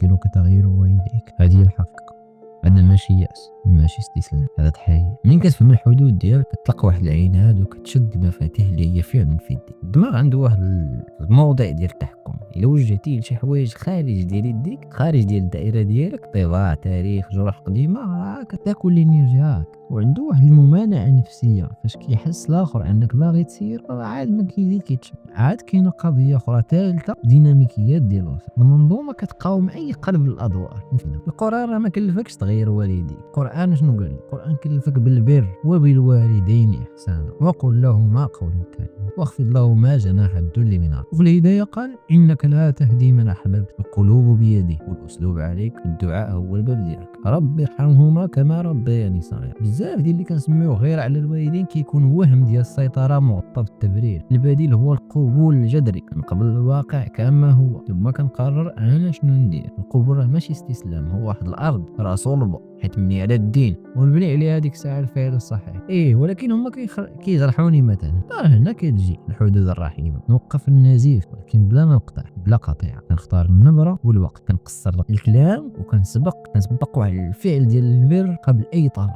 يمكنك تغيير والديك. هذه الحقيقة. هذا ماشي يأس، ماشي استسلام، هذا تحية. منين كتفهم الحدود ديالك كتطلق واحد العناد وكتشد المفاتيح اللي هي فعلا في يديك. الدماغ عنده واحد الموضع ديال التحكم. الا وجهتيه لشي حوايج خارج ديال يديك، خارج ديال الدائره ديالك، طباع، تاريخ، جروح قديمه، كتاكل الانرجياك. وعنده واحد الممانعه نفسيه فاش كيحس الاخر انك باغي تسير، عاد ما كيزيد كيتشد. عاد كاينه قضيه اخرى ثالثه، ديناميكيات ديال الوسط. المنظومه كتقاوم اي قلب الادوار. القران راه ما كلفكش تغير والديك. القران شنو قال؟ القران كلفك بالبر وبالوالدين احسانا وقل لهما قولا كريما واخفض لهما جناح الذل من الرحمة. وفي الهدايه قال انك لا تهدي من احببت، القلوب بيده والاسلوب عليك، الدعاء هو الباب ديالك. ربي ارحمهما كما ربياني صغير. بزاف ديال اللي كنسميوه غير على الوالدين كيكون وهم ديال السيطره مغطى بالتبرير. البديل هو القبول الجذري، كنقبل الواقع كما هو ثم كنقرر انا شنو ندير. القبول راه ماشي استسلام، هو واحد الارض راه صلبه حيت مبني على الدين ونبني عليها هذيك الساعه الفعل الصحيح. ولكن هما كيجرحوني مثلا. هنا كتجي الحدود الرحيمه. نوقف النزيف ولكن بلا ما نقطع، بلا قطيعه. كنختار النبره والوقت، كنقصر الكلام وكنسبق واحد الفعل ديال البر قبل اي طلب.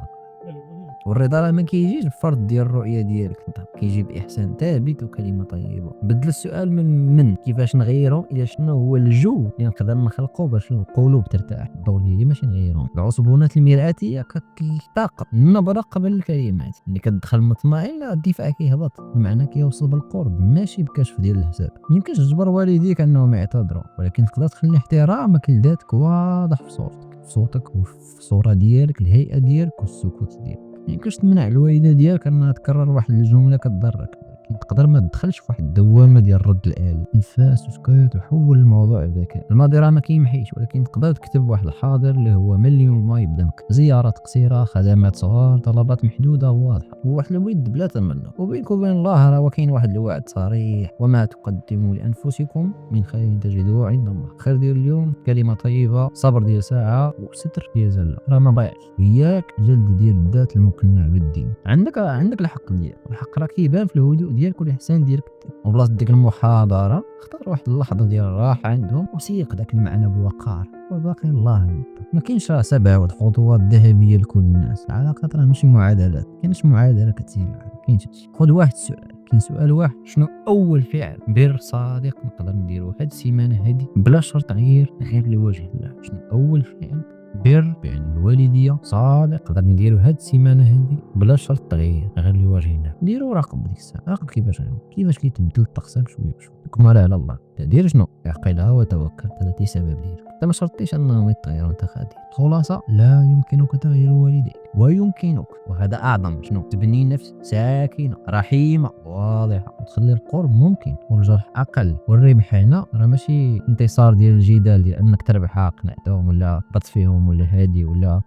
والرضا راه ما كيجيش بفرض ديال الرؤيه ديالك انت، كيجي باحسان ثابت وكلمه طيبه. بدل السؤال من كيفاش نغيرهم الى شنو هو الجو اللي نقدر نخلقه باش القلوب ترتاح. الدور ديالي ماشي نغيرهم. العصبونات المرآتيه كيطاقط النبره قبل الكلمات. اللي كتدخل مطمئن الدفاع كيهبط، المعنى كيوصل بالقرب ماشي بكشف ديال الحساب. ميمكنش تجبر والديك انهم يعتذروا، ولكن تقدر تخلي احترامك لذاتك واضح في صوتك وفي الصوره ديالك، الهيئه ديالك والسكوت ديالك. ميمكنش تمنع الوالده ديالك انها تكرر واحد الجمله كتضرك، ولكن تقدر ما تدخلش في واحد الدوامه ديال الرد الالي. الفاس وسكوت وحول الموضوع بذكاء. الماضي راه ما كيمحيش، ولكن تقدر تكتب واحد الحاضر اللي هو من اليوم ما يبدا نقل. زيارات قصيره، خدمات صغار، طلبات محدوده وواضحه، وواحد الود بلا تمنى. وبينك وبين الله راه كاين واحد الوعد صريح: وما تقدموا لانفسكم من خير تجدوه عند الله. خير ديال اليوم كلمه طيبه، صبر ديال ساعه، وستر ديال زله راه ما ضايعش. وياك جلد ديال الذات المقنع بالدين. عندك الحق ديالك، والحق راه كيبان في الهدوء ديالك والاحسان ديالك. وبلاصه ديك المحاضره اختار واحد اللحظه ديال الراحه عندهم وسيق داك المعنى بوقار. والباقي الله. ما كاينش راه 7 خطوات ذهبيه لكل الناس. العلاقات راه ماشي معادلات، كاينش معادله كتسير معاك. كاينش خذ واحد السؤال، كاين سؤال واحد: شنو اول فعل بر صادق نقدر نديرو هاد السيمانه هادي بلا شرط تغيير غير لوجه الله؟ شنو اول فعل بر يعني الوالديه صادق نقدر نديرو هاد السيمانه هادي بلا شرط تغيير غير لوجه الله؟ ديرو راقب ديك الساعه، راقب كيفاش كيتبدل الطقسك شويه بشويه. كمل على الله. دير شنو؟ اعقلها وتوكل. هذا سبب ديالك. انت ما شرطيش انهم يتغيروا، انت خادي. خلاصه: لا يمكنك تغيير والديك، ويمكنك، وهذا اعظم، شنو؟ تبني نفس ساكنه رحيمه واضحه وتخلي القرب ممكن والجرح اقل. والربح هنا راه ماشي انتصار ديال الجدال ديال انك تربح قنعتهم ولا بط فيهم ولا هادي ولا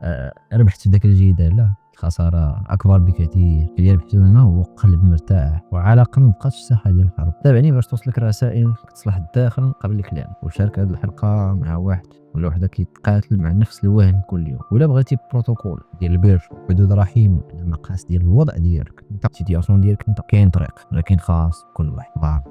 ربحت في ذاك الجدال. لا، الخساره اكبر بكثير. اللي ربحته هنا هو قلب مرتاح وعلاقه ما بقاتش ساحه ديال الحرب. تابعني باش توصلك رسائل تصلح الداخل قبل الكلام. وشارك هذه الحلقه مع واحد ولا وحده كيتقاتل مع نفس الوهن كل يوم. ولا بغيتي بروتوكول ديال البر، حدود رحيم، المقاس ديال الوضع ديالك انت، السيتياسيون ديالك انت، كاين طريق ولكن خاص كل واحد.